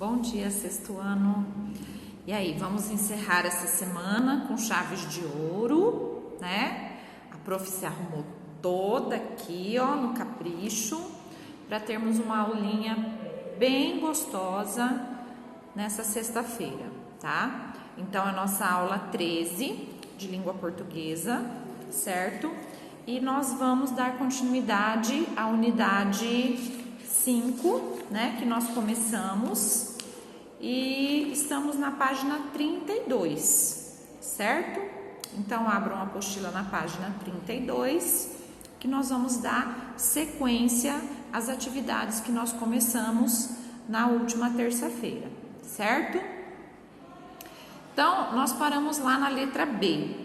Bom dia, sexto ano. E aí, vamos encerrar essa semana com chaves de ouro, né? A prof se arrumou toda aqui, ó, no capricho, para termos uma aulinha bem gostosa nessa sexta-feira, tá? Então, a nossa aula 13 de língua portuguesa, certo? E nós vamos dar continuidade à unidade 5, né, que nós começamos, e estamos na página 32, certo? Então, abram a apostila na página 32, que nós vamos dar sequência às atividades que nós começamos na última terça-feira, certo? Então, nós paramos lá na letra B.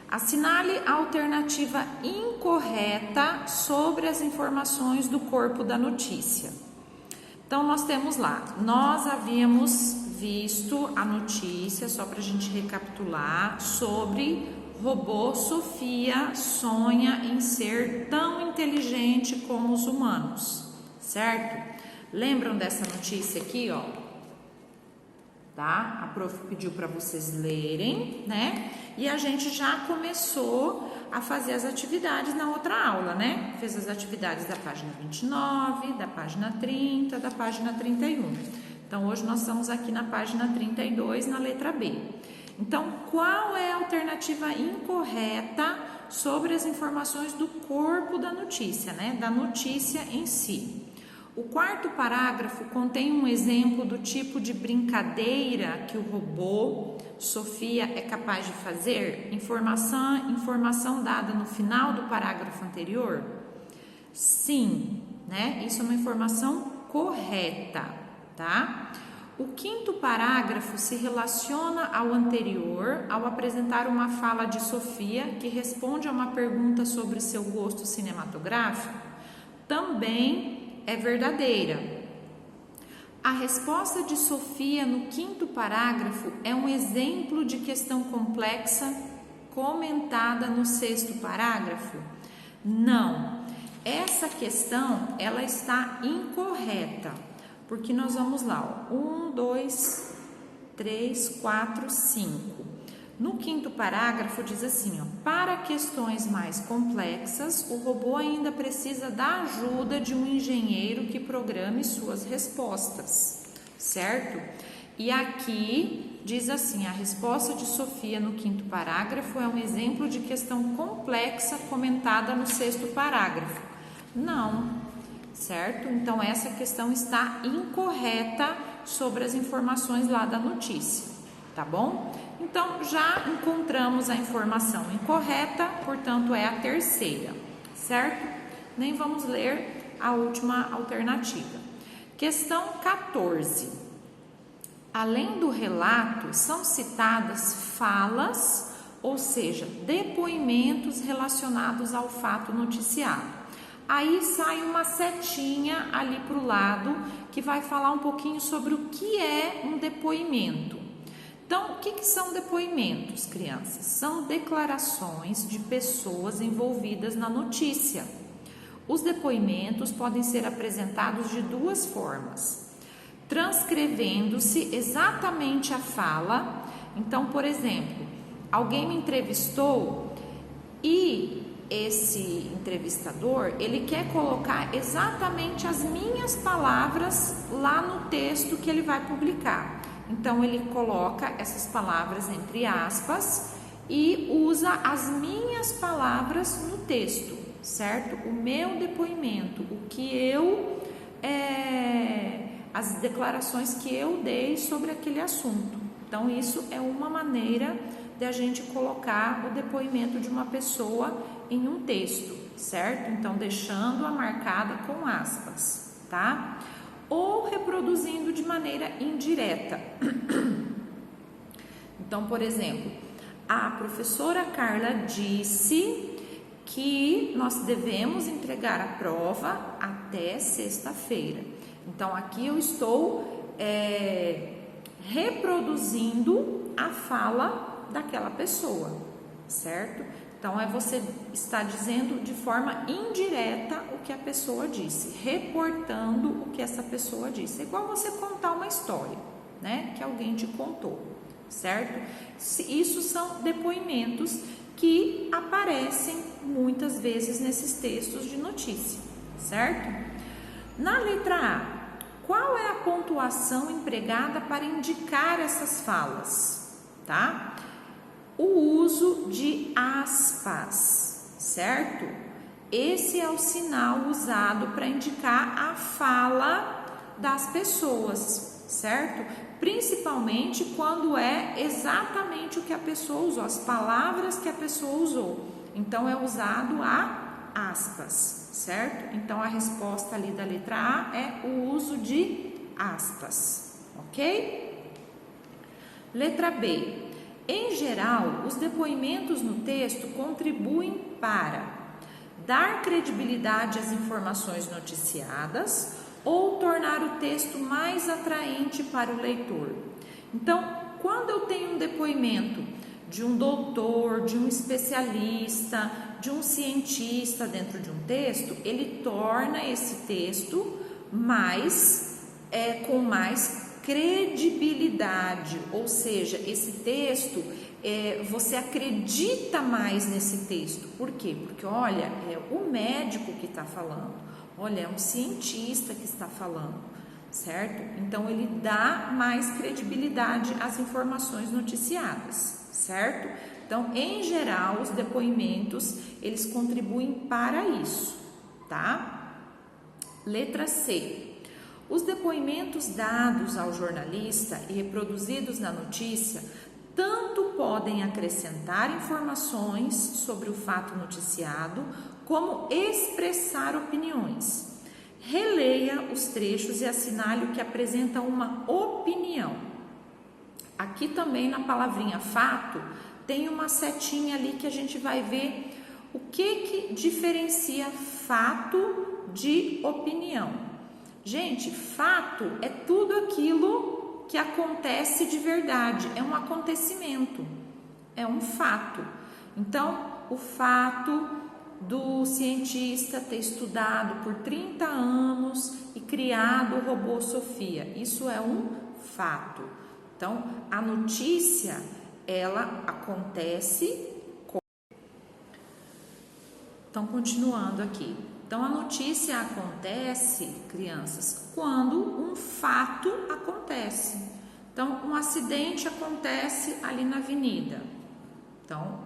Assinale a alternativa incorreta sobre as informações do corpo da notícia. Então, nós temos lá, nós havíamos visto a notícia, só para a gente recapitular, sobre robô Sofia sonha em ser tão inteligente como os humanos, certo? Lembram dessa notícia aqui, ó? Tá? A prof pediu para vocês lerem, né? E a gente já começou a fazer as atividades na outra aula, né? Fez as atividades da página 29, da página 30, da página 31. Então, hoje nós estamos aqui na página 32, na letra B. Então, qual é a alternativa incorreta sobre as informações do corpo da notícia, né? Da notícia em si. O quarto parágrafo contém um exemplo do tipo de brincadeira que o robô Sofia é capaz de fazer? Informação dada no final do parágrafo anterior? Sim, né? Isso é uma informação correta, tá? O quinto parágrafo se relaciona ao anterior ao apresentar uma fala de Sofia que responde a uma pergunta sobre seu gosto cinematográfico? Também é verdadeira. A resposta de Sofia no quinto parágrafo é um exemplo de questão complexa comentada no sexto parágrafo? Não. Essa questão, ela está incorreta, porque nós vamos lá, ó, 1, 2, 3, 4, 5. No quinto parágrafo diz assim, ó, para questões mais complexas, o robô ainda precisa da ajuda de um engenheiro que programe suas respostas, certo? E aqui diz assim, a resposta de Sofia no quinto parágrafo é um exemplo de questão complexa comentada no sexto parágrafo. Não, certo? Então, essa questão está incorreta sobre as informações lá da notícia, tá bom? Então, já encontramos a informação incorreta, portanto, é a terceira, certo? Nem vamos ler a última alternativa. Questão 14. Além do relato, são citadas falas, ou seja, depoimentos relacionados ao fato noticiado. Aí sai uma setinha ali para o lado que vai falar um pouquinho sobre o que é um depoimento. Então, o que são depoimentos, crianças? São declarações de pessoas envolvidas na notícia. Os depoimentos podem ser apresentados de duas formas. Transcrevendo-se exatamente a fala. Então, por exemplo, alguém me entrevistou e esse entrevistador, ele quer colocar exatamente as minhas palavras lá no texto que ele vai publicar. Então, ele coloca essas palavras entre aspas e usa as minhas palavras no texto, certo? O meu depoimento, o que eu, as declarações que eu dei sobre aquele assunto. Então, isso é uma maneira de a gente colocar o depoimento de uma pessoa em um texto, certo? Então, deixando-a marcada com aspas, tá? Ou reproduzindo de maneira indireta. Então, por exemplo, a professora Carla disse que nós devemos entregar a prova até sexta-feira. Então, aqui eu estou reproduzindo a fala daquela pessoa, certo? Então, você está dizendo de forma indireta o que a pessoa disse, reportando o que essa pessoa disse. É igual você contar uma história, né, que alguém te contou, certo? Isso são depoimentos que aparecem muitas vezes nesses textos de notícia, certo? Na letra A, qual é a pontuação empregada para indicar essas falas, tá? O uso de aspas, certo? Esse é o sinal usado para indicar a fala das pessoas, certo? Principalmente quando é exatamente o que a pessoa usou, as palavras que a pessoa usou. Então, é usado a aspas, certo? Então, a resposta ali da letra A é o uso de aspas, ok? Letra B. Em geral, os depoimentos no texto contribuem para dar credibilidade às informações noticiadas ou tornar o texto mais atraente para o leitor. Então, quando eu tenho um depoimento de um doutor, de um especialista, de um cientista dentro de um texto, ele torna esse texto com mais credibilidade, ou seja, esse texto, você acredita mais nesse texto. Por quê? Porque, olha, é o médico que está falando, olha, é um cientista que está falando, certo? Então, ele dá mais credibilidade às informações noticiadas, certo? Então, em geral, os depoimentos, eles contribuem para isso, tá? Letra C. Os depoimentos dados ao jornalista e reproduzidos na notícia tanto podem acrescentar informações sobre o fato noticiado, como expressar opiniões. Releia os trechos e assinale o que apresenta uma opinião. Aqui também na palavrinha fato tem uma setinha ali que a gente vai ver o que diferencia fato de opinião. Gente, fato é tudo aquilo que acontece de verdade, é um acontecimento, é um fato. Então, o fato do cientista ter estudado por 30 anos e criado o robô Sofia, isso é um fato. Então, a notícia, ela acontece. Então, continuando aqui. Então, a notícia acontece, crianças, quando um fato acontece. Então, um acidente acontece ali na avenida. Então,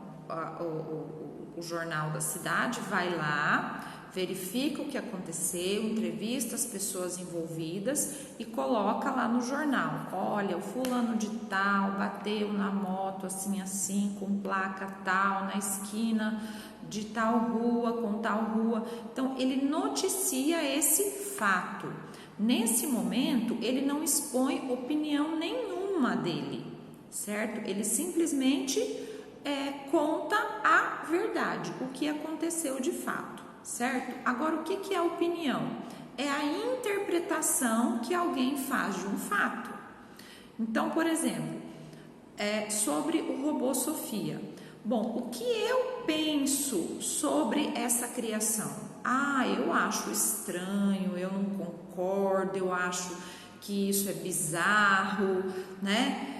o jornal da cidade vai lá, verifica o que aconteceu, entrevista as pessoas envolvidas e coloca lá no jornal. Olha, o fulano de tal bateu na moto assim, com placa tal, na esquina de tal rua, com tal rua. Então, ele noticia esse fato. Nesse momento, ele não expõe opinião nenhuma dele, certo? Ele simplesmente conta a verdade, o que aconteceu de fato, certo? Agora, o que é opinião? É a interpretação que alguém faz de um fato. Então, por exemplo, sobre o robô Sofia. Bom, o que eu penso sobre essa criação? Eu acho estranho, eu não concordo, eu acho que isso é bizarro, né?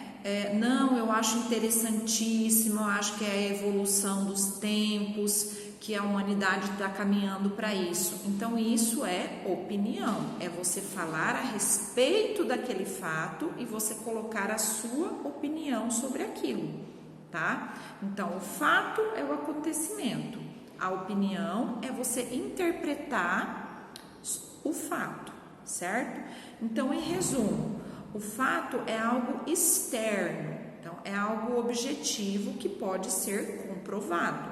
Não, eu acho interessantíssimo, eu acho que é a evolução dos tempos, que a humanidade está caminhando para isso. Então, isso é opinião, é você falar a respeito daquele fato e você colocar a sua opinião sobre aquilo. Tá? Então, o fato é o acontecimento, a opinião é você interpretar o fato, certo? Então, em resumo, o fato é algo externo, então é algo objetivo que pode ser comprovado,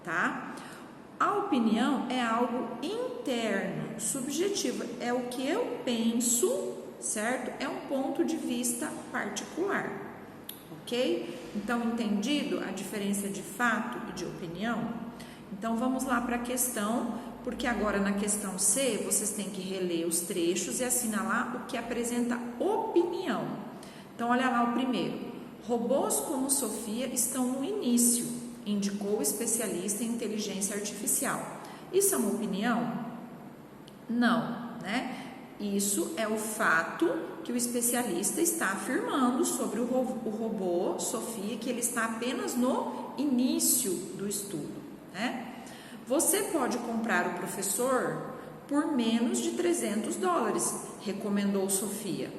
tá? A opinião é algo interno, subjetivo, é o que eu penso, certo? É um ponto de vista particular. Ok? Então, entendido a diferença de fato e de opinião? Então, vamos lá para a questão, porque agora na questão C, vocês têm que reler os trechos e assinalar o que apresenta opinião. Então, olha lá o primeiro. Robôs como Sofia estão no início. indicou o especialista em inteligência artificial. Isso é uma opinião? Não, né? Isso é o fato que o especialista está afirmando sobre o robô Sofia, que ele está apenas no início do estudo, né? Você pode comprar o professor por menos de $300, recomendou Sofia.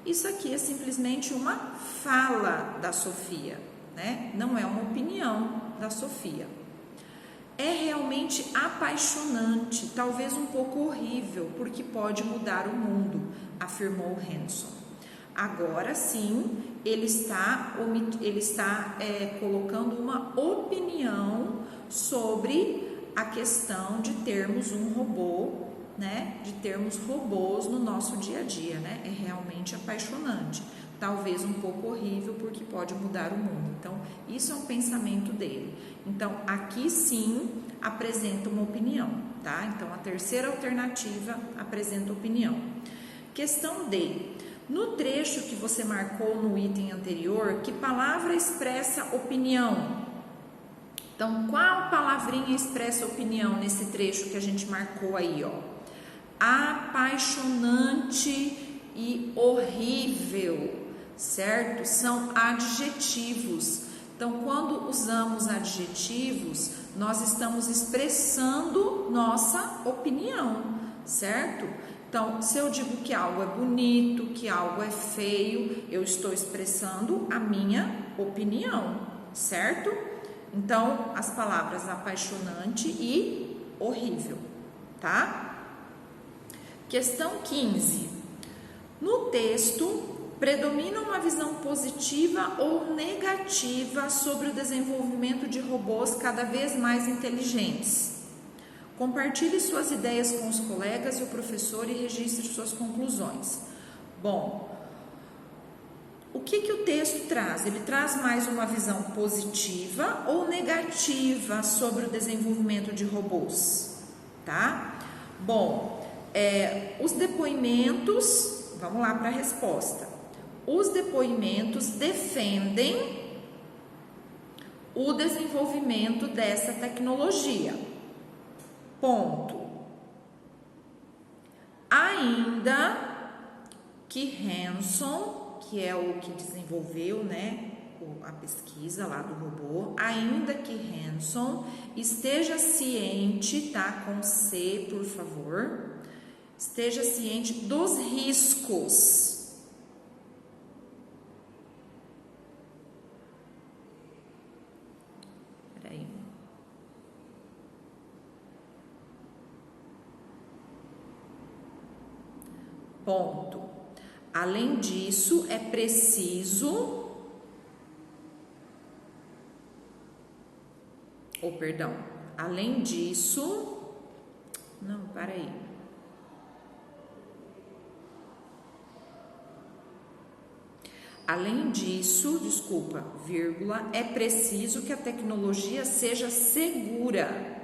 Isso aqui é simplesmente uma fala da Sofia, né? Não é uma opinião da Sofia. É realmente apaixonante, talvez um pouco horrível, porque pode mudar o mundo, afirmou Hanson. Agora sim, ele está colocando uma opinião sobre a questão de termos um robô, né? De termos robôs no nosso dia a dia, né? É realmente apaixonante. Talvez um pouco horrível, porque pode mudar o mundo. Então, isso é um pensamento dele. Então, aqui sim apresenta uma opinião, tá? Então, a terceira alternativa apresenta opinião. Questão D. No trecho que você marcou no item anterior, que palavra expressa opinião? Então, qual palavrinha expressa opinião nesse trecho que a gente marcou aí, ó? Apaixonante e horrível. Certo? São adjetivos. Então, quando usamos adjetivos, nós estamos expressando nossa opinião, certo? Então, se eu digo que algo é bonito, que algo é feio, eu estou expressando a minha opinião, certo? Então, as palavras apaixonante e horrível, tá? Questão 15. No texto, predomina uma visão positiva ou negativa sobre o desenvolvimento de robôs cada vez mais inteligentes. Compartilhe suas ideias com os colegas e o professor e registre suas conclusões. Bom, o que o texto traz? Ele traz mais uma visão positiva ou negativa sobre o desenvolvimento de robôs, tá? Bom, os depoimentos, vamos lá para a resposta. Os depoimentos defendem o desenvolvimento dessa tecnologia. Ponto. Ainda que Hanson, que é o que desenvolveu, né, a pesquisa lá do robô, ainda que Hanson esteja ciente, tá, com C, por favor, esteja ciente dos riscos. Ponto. Além disso, é preciso... Além disso... Não, para aí. Além disso, vírgula, é preciso que a tecnologia seja segura.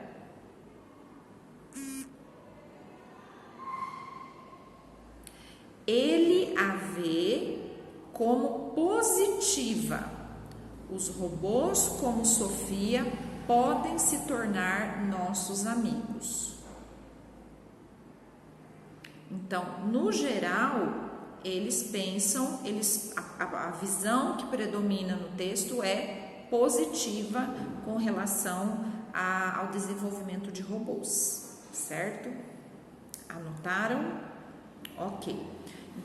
Ele a vê como positiva. Os robôs como Sofia podem se tornar nossos amigos. Então, no geral, eles pensam, a visão que predomina no texto é positiva com relação ao desenvolvimento de robôs, certo? Anotaram? Ok.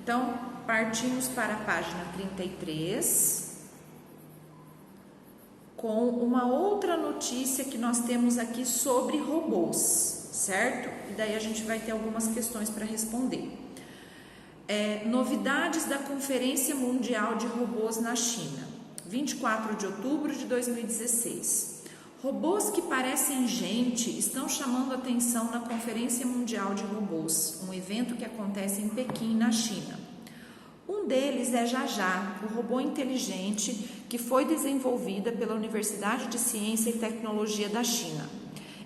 Então, partimos para a página 33, com uma outra notícia que nós temos aqui sobre robôs, certo? E daí a gente vai ter algumas questões para responder. Novidades da Conferência Mundial de Robôs na China, 24 de outubro de 2016. Robôs que parecem gente estão chamando atenção na Conferência Mundial de Robôs, um evento que acontece em Pequim, na China. Um deles é Jajá, o robô inteligente que foi desenvolvida pela Universidade de Ciência e Tecnologia da China.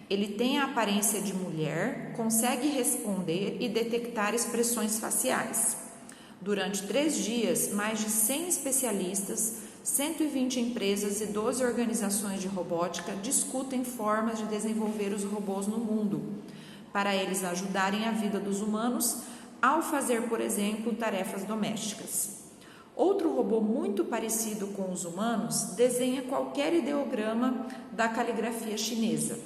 Ele tem a aparência de mulher, consegue responder e detectar expressões faciais. Durante 3 dias, mais de 100 especialistas 120 empresas e 12 organizações de robótica discutem formas de desenvolver os robôs no mundo, para eles ajudarem a vida dos humanos ao fazer, por exemplo, tarefas domésticas. Outro robô muito parecido com os humanos desenha qualquer ideograma da caligrafia chinesa.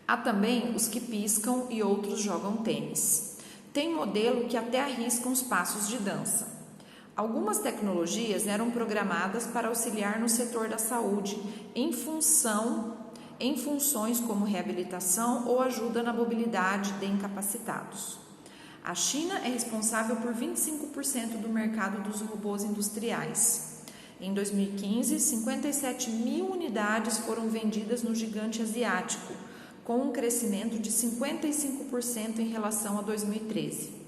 Há também os que piscam e outros jogam tênis. Tem modelo que até arrisca os passos de dança. Algumas tecnologias eram programadas para auxiliar no setor da saúde em funções como reabilitação ou ajuda na mobilidade de incapacitados. A China é responsável por 25% do mercado dos robôs industriais. Em 2015, 57 mil unidades foram vendidas no gigante asiático, com um crescimento de 55% em relação a 2013.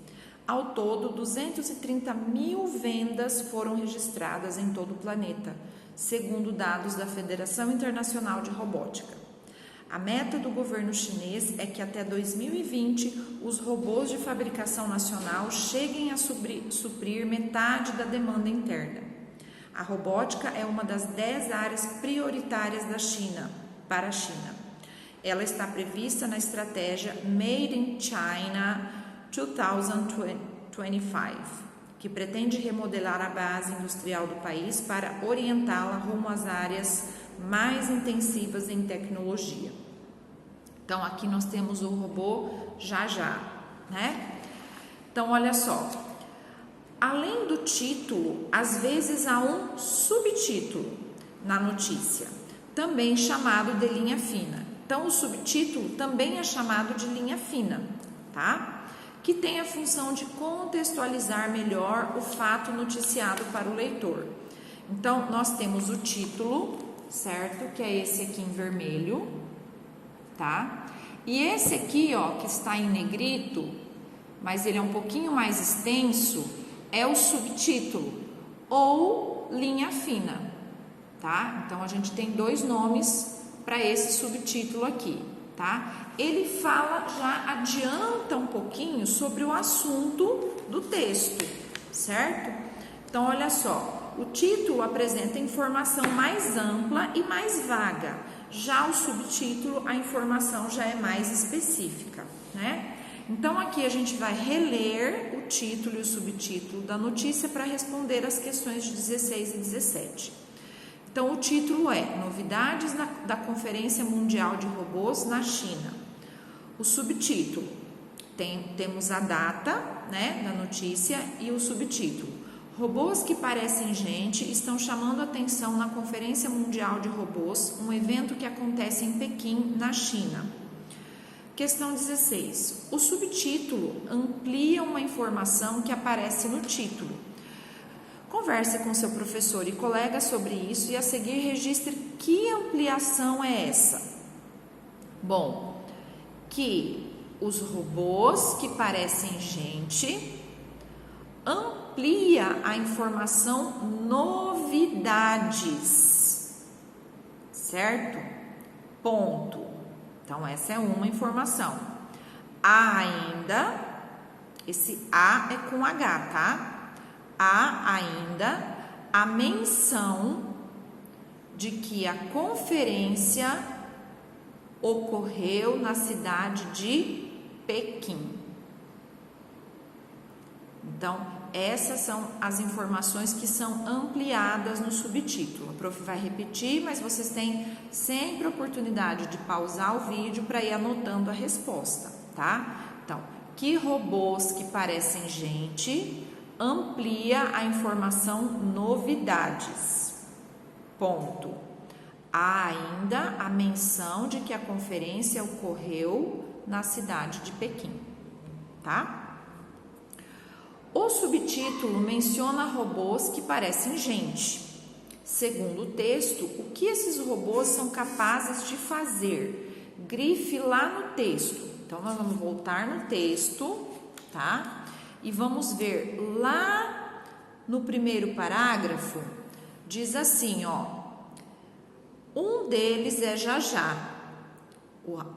Ao todo, 230 mil vendas foram registradas em todo o planeta, segundo dados da Federação Internacional de Robótica. A meta do governo chinês é que até 2020 os robôs de fabricação nacional cheguem a suprir metade da demanda interna. A robótica é uma das 10 áreas prioritárias da China, para a China. Ela está prevista na estratégia Made in China 2025, que pretende remodelar a base industrial do país para orientá-la rumo às áreas mais intensivas em tecnologia. Então, aqui nós temos o robô Já, né? Então, olha só. Além do título, às vezes há um subtítulo na notícia, também chamado de linha fina. Então, o subtítulo também é chamado de linha fina, tá? Que tem a função de contextualizar melhor o fato noticiado para o leitor. Então, nós temos o título, certo? Que é esse aqui em vermelho, tá? E esse aqui, ó, que está em negrito, mas ele é um pouquinho mais extenso, é o subtítulo ou linha fina, tá? Então, a gente tem dois nomes para esse subtítulo aqui, tá? Ele fala, já adianta um pouquinho sobre o assunto do texto, certo? Então, olha só, o título apresenta informação mais ampla e mais vaga, já o subtítulo, a informação já é mais específica, né? Então, aqui a gente vai reler o título e o subtítulo da notícia para responder as questões de 16 e 17. Então, o título é Novidades da Conferência Mundial de Robôs na China. O subtítulo, temos a data, né, da notícia e o subtítulo. Robôs que parecem gente estão chamando atenção na Conferência Mundial de Robôs, um evento que acontece em Pequim, na China. Questão 16. O subtítulo amplia uma informação que aparece no título. Converse com seu professor e colega sobre isso e a seguir registre que ampliação é essa. Bom, que os robôs que parecem gente amplia a informação novidades, certo? Ponto. Então, essa é uma informação. Há ainda, esse A é com H, tá? Há ainda a menção de que a conferência ocorreu na cidade de Pequim. Então, essas são as informações que são ampliadas no subtítulo. A prof vai repetir, mas vocês têm sempre a oportunidade de pausar o vídeo para ir anotando a resposta, tá? Então, que robôs que parecem gente amplia a informação novidades. Ponto. Há ainda a menção de que a conferência ocorreu na cidade de Pequim, tá? O subtítulo menciona robôs que parecem gente. Segundo o texto, o que esses robôs são capazes de fazer? Grife lá no texto. Então, nós vamos voltar no texto, tá? E vamos ver lá no primeiro parágrafo, diz assim, ó. Um deles é Já,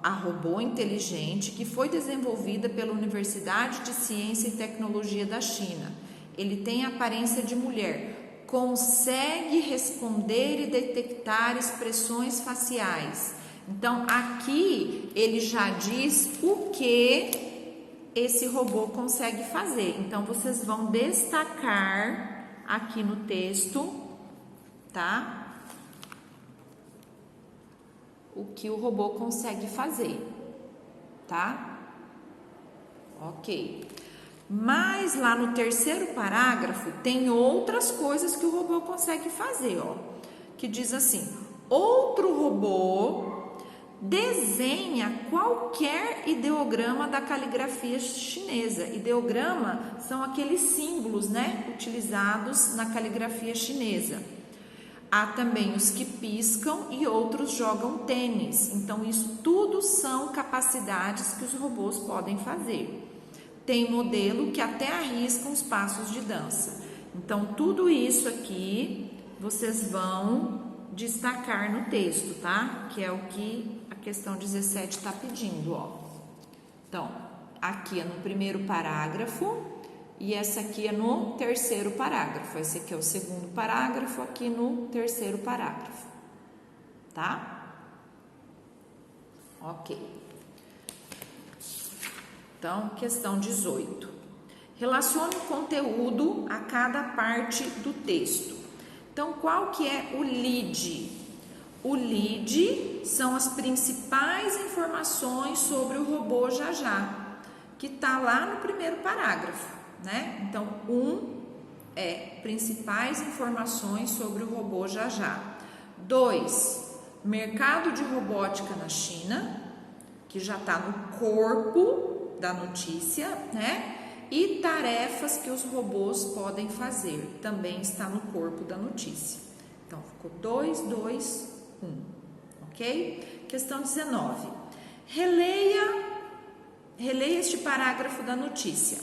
a robô inteligente que foi desenvolvida pela Universidade de Ciência e Tecnologia da China. Ele tem a aparência de mulher, consegue responder e detectar expressões faciais. Então, aqui ele já diz o que esse robô consegue fazer. Então, vocês vão destacar aqui no texto, tá? O que o robô consegue fazer, tá? Ok. Mas lá no terceiro parágrafo tem outras coisas que o robô consegue fazer, ó. Que diz assim: outro robô desenha qualquer ideograma da caligrafia chinesa. Ideograma são aqueles símbolos, né, utilizados na caligrafia chinesa. Há também os que piscam e outros jogam tênis. Então, isso tudo são capacidades que os robôs podem fazer. Tem modelo que até arrisca os passos de dança. Então, tudo isso aqui vocês vão destacar no texto, tá? Que é o que a questão 17 está pedindo, ó. Então, aqui é no primeiro parágrafo e essa aqui é no terceiro parágrafo. Esse aqui é o segundo parágrafo, aqui no terceiro parágrafo, tá? Ok. Então, questão 18. Relacione o conteúdo a cada parte do texto. Então, qual que é o lead? O lead são as principais informações sobre o robô Jajá, que está lá no primeiro parágrafo, né? Então, é principais informações sobre o robô Jajá. 2, mercado de robótica na China, que já está no corpo da notícia, né? E tarefas que os robôs podem fazer, também está no corpo da notícia. Então, ficou 2, 2, 1, ok? Questão 19. Releia este parágrafo da notícia.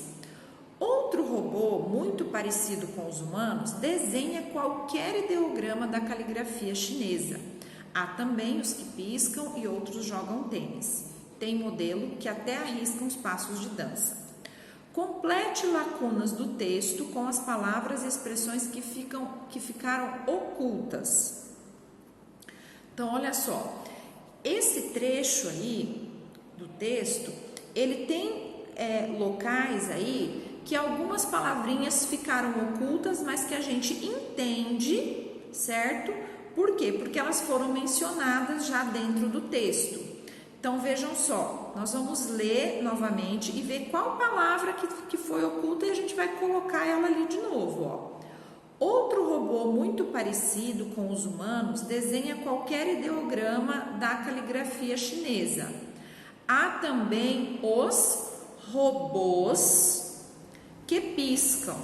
Outro robô, muito parecido com os humanos, desenha qualquer ideograma da caligrafia chinesa. Há também os que piscam e outros jogam tênis. Tem modelo que até arriscam os passos de dança. Complete lacunas do texto com as palavras e expressões que ficaram ocultas. Então, olha só, esse trecho aí do texto, ele tem locais aí que algumas palavrinhas ficaram ocultas, mas que a gente entende, certo? Por quê? Porque elas foram mencionadas já dentro do texto. Então, vejam só, nós vamos ler novamente e ver qual palavra que foi oculta e a gente vai colocar ela ali de novo, ó. Outro robô muito parecido com os humanos desenha qualquer ideograma da caligrafia chinesa. Há também os robôs que piscam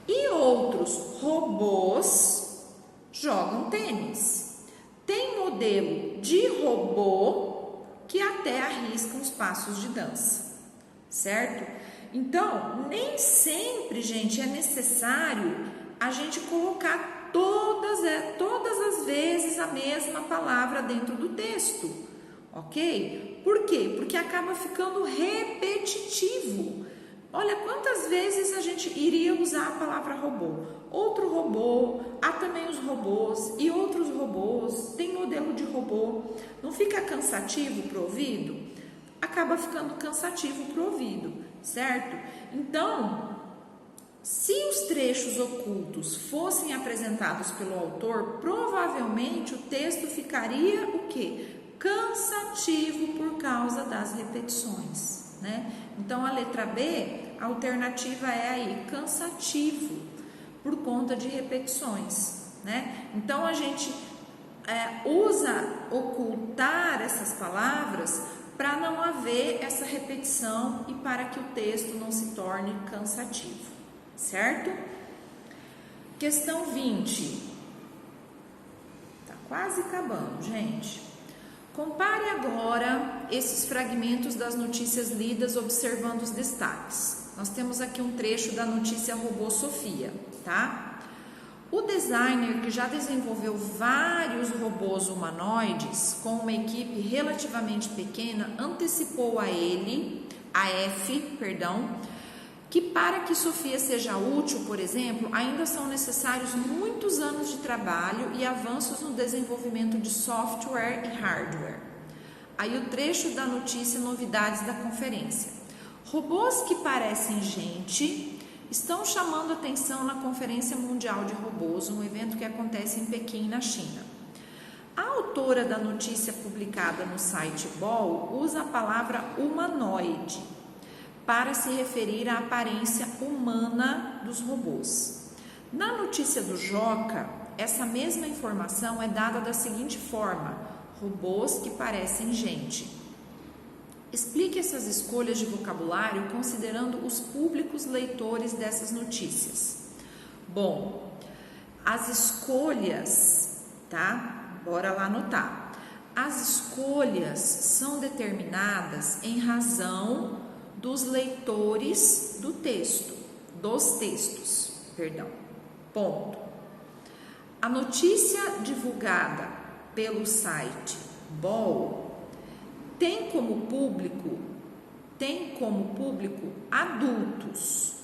e outros robôs jogam tênis. Tem modelo de robô que até arriscam os passos de dança, certo? Então, nem sempre, gente, é necessário a gente colocar todas as vezes a mesma palavra dentro do texto, ok? Por quê? Porque acaba ficando repetitivo. Olha quantas vezes a gente iria usar a palavra robô. Outro robô, há também os robôs e outros robôs, tem modelo de robô. Não fica cansativo para o ouvido? Acaba ficando cansativo para o ouvido, certo? Então, se os trechos ocultos fossem apresentados pelo autor, provavelmente o texto ficaria o quê? Cansativo por causa das repetições, né? Então, a letra B, a alternativa é aí, cansativo, por conta de repetições, né? Então, a gente usa ocultar essas palavras para não haver essa repetição e para que o texto não se torne cansativo, certo? Questão 20. Tá quase acabando, gente. Compare agora esses fragmentos das notícias lidas observando os destaques. Nós temos aqui um trecho da notícia Robô Sofia, tá? O designer, que já desenvolveu vários robôs humanoides com uma equipe relativamente pequena, antecipou a F, que para que Sofia seja útil, por exemplo, ainda são necessários muitos anos de trabalho e avanços no desenvolvimento de software e hardware. Aí o trecho da notícia, novidades da conferência. Robôs que parecem gente estão chamando atenção na Conferência Mundial de Robôs, um evento que acontece em Pequim, na China. A autora da notícia publicada no site Ball usa a palavra humanoide para se referir à aparência humana dos robôs. Na notícia do Joca, essa mesma informação é dada da seguinte forma: robôs que parecem gente. Explique essas escolhas de vocabulário considerando os públicos leitores dessas notícias. Bom, as escolhas, tá? Bora lá anotar. As escolhas são determinadas em razão dos leitores do texto, dos textos, perdão. Ponto. A notícia divulgada pelo site Ball tem como público adultos,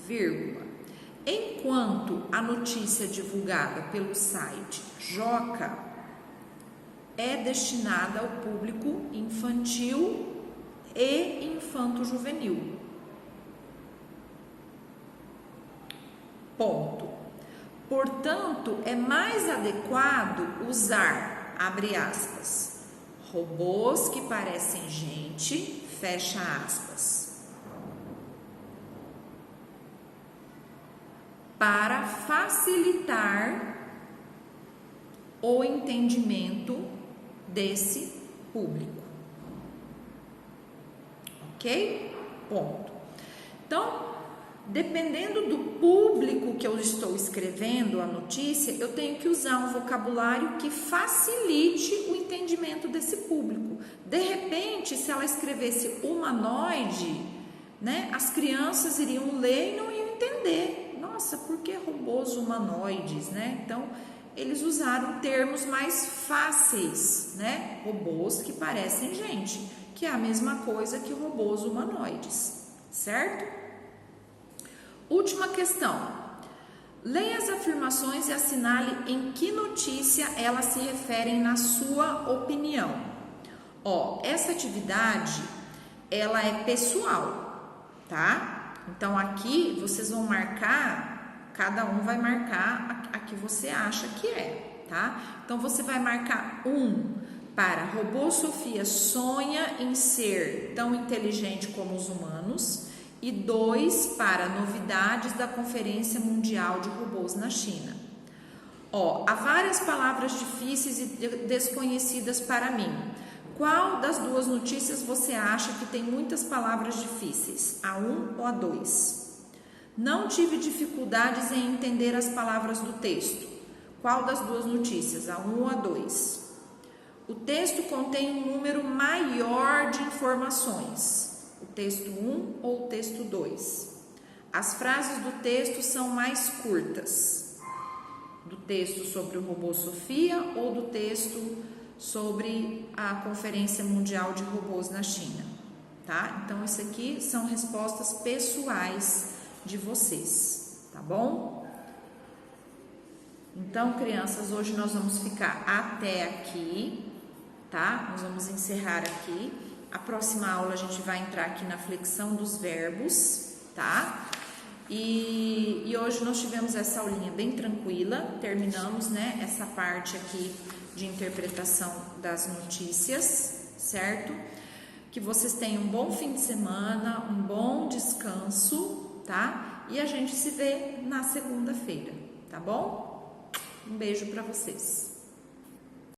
vírgula. Enquanto a notícia divulgada pelo site Joca é destinada ao público infantil e infanto-juvenil. Ponto. Portanto, é mais adequado usar, abre aspas, robôs que parecem gente, fecha aspas, para facilitar o entendimento desse público. Ok? Ponto. Então, dependendo do público que eu estou escrevendo a notícia, eu tenho que usar um vocabulário que facilite o entendimento desse público. De repente, se ela escrevesse humanoide, né, as crianças iriam ler e não iam entender. Nossa, por que robôs humanoides, né? Então, eles usaram termos mais fáceis, né? Robôs que parecem gente, que é a mesma coisa que robôs humanoides, certo? Última questão. Leia as afirmações e assinale em que notícia elas se referem na sua opinião. Ó, essa atividade, ela é pessoal, tá? Então, aqui vocês vão marcar, cada um vai marcar a que você acha que é, tá? Então, você vai marcar 1 para robô Sofia sonha em ser tão inteligente como os humanos e 2 para novidades da Conferência Mundial de Robôs na China. Ó, há várias palavras difíceis e desconhecidas para mim. Qual das duas notícias você acha que tem muitas palavras difíceis? A 1 ou a 2? Não tive dificuldades em entender as palavras do texto. Qual das duas notícias? A 1 ou a 2? O texto contém um número maior de informações. O texto 1 ou o texto 2? As frases do texto são mais curtas. Do texto sobre o robô Sofia ou do texto sobre a Conferência Mundial de Robôs na China, tá? Então, isso aqui são respostas pessoais de vocês, tá bom? Então, crianças, hoje nós vamos ficar até aqui, tá? Nós vamos encerrar aqui. A próxima aula a gente vai entrar aqui na flexão dos verbos, tá? E hoje nós tivemos essa aulinha bem tranquila, terminamos, né, essa parte aqui de interpretação das notícias, certo? Que vocês tenham um bom fim de semana, um bom descanso, tá? E a gente se vê na segunda-feira, tá bom? Um beijo para vocês.